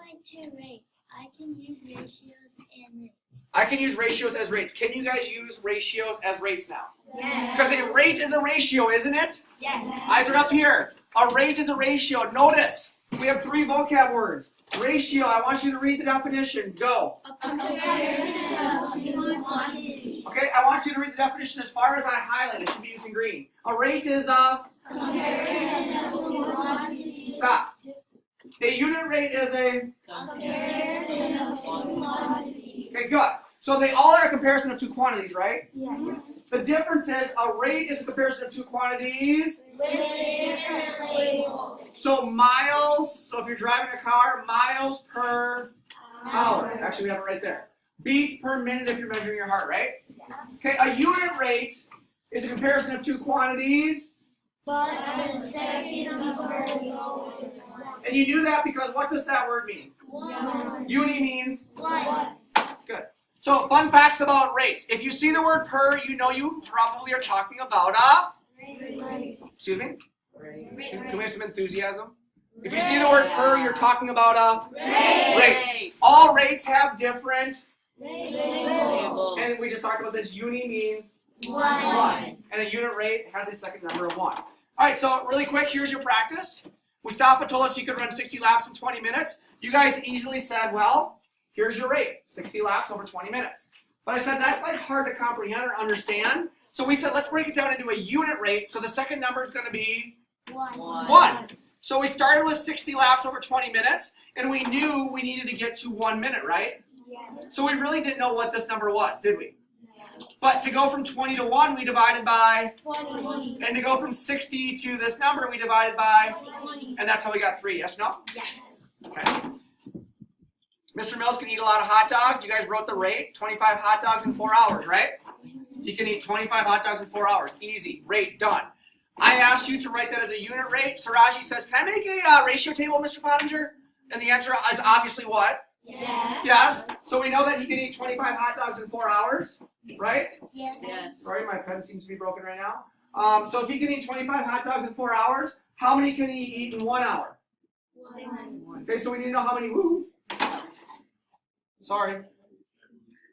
2.2 rates. I can use ratios and rates. I can use ratios as rates. Can you guys use ratios as rates now? Yes. Because a rate is a ratio, isn't it? Yes. Eyes are up here. A rate is a ratio. Notice, we have 3 vocab words. Ratio, I want you to read the definition. Go. A comparison of two quantities. Okay, I want you to read the definition as far as I highlight. It should be using green. A rate is a... Comparison of two quantities. Stop. A unit rate is a... Comparison of two quantities. Okay, good. So they all are a comparison of 2 quantities, right? Yes. The difference is a rate is a comparison of 2 quantities. With different labels. So miles, so if you're driving a car, miles per hour. Actually, we have it right there. Beats per minute if you're measuring your heart, right? Okay, a unit rate is a comparison of 2 quantities. But the second before the goal is one. And you knew that because what does that word mean? One. Uni means? One. Good. So fun facts about rates. If you see the word per, you know you probably are talking about a... Excuse me? Can we have some enthusiasm? If you see the word per, you're talking about a rate. All rates have different, and we just talked about this. Uni means one. And a unit rate has a second number of 1. All right, so really quick, here's your practice. Mustafa told us you could run 60 laps in 20 minutes. You guys easily said, well, here's your rate, 60 laps over 20 minutes. But I said that's like hard to comprehend or understand. So we said, let's break it down into a unit rate. So the second number is going to be 1. So we started with 60 laps over 20 minutes, and we knew we needed to get to 1 minute, right? Yes. So we really didn't know what this number was, did we? But to go from 20 to 1, we divided by, 20. and to go from 60 to this number, we divided by, 20. and that's how we got 3, yes, no? Yes. Okay. Mr. Mills can eat a lot of hot dogs. You guys wrote the rate, 25 hot dogs in 4 hours, right? He can eat 25 hot dogs in 4 hours. Easy, rate, done. I asked you to write that as a unit rate. Saraji says, can I make a ratio table, Mr. Pottinger? And the answer is obviously what? Yes. Yes. So we know that he can eat 25 hot dogs in 4 hours, right? Yes. Sorry, my pen seems to be broken right now. So if he can eat 25 hot dogs in 4 hours, how many can he eat in 1 hour? 1. Okay, so we need to know how many, sorry.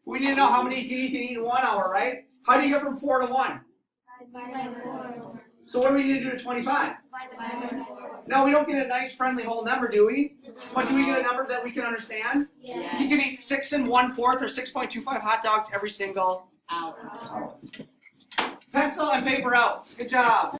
We need to know how many he can eat in 1 hour, right? How do you get from 4 to 1? So what do we need to do to 25? No, we don't get a nice friendly whole number, do we? But do we get a number that we can understand? Yes. He can eat 6 1/4 or 6.25 hot dogs every single hour. Pencil and paper out. Good job.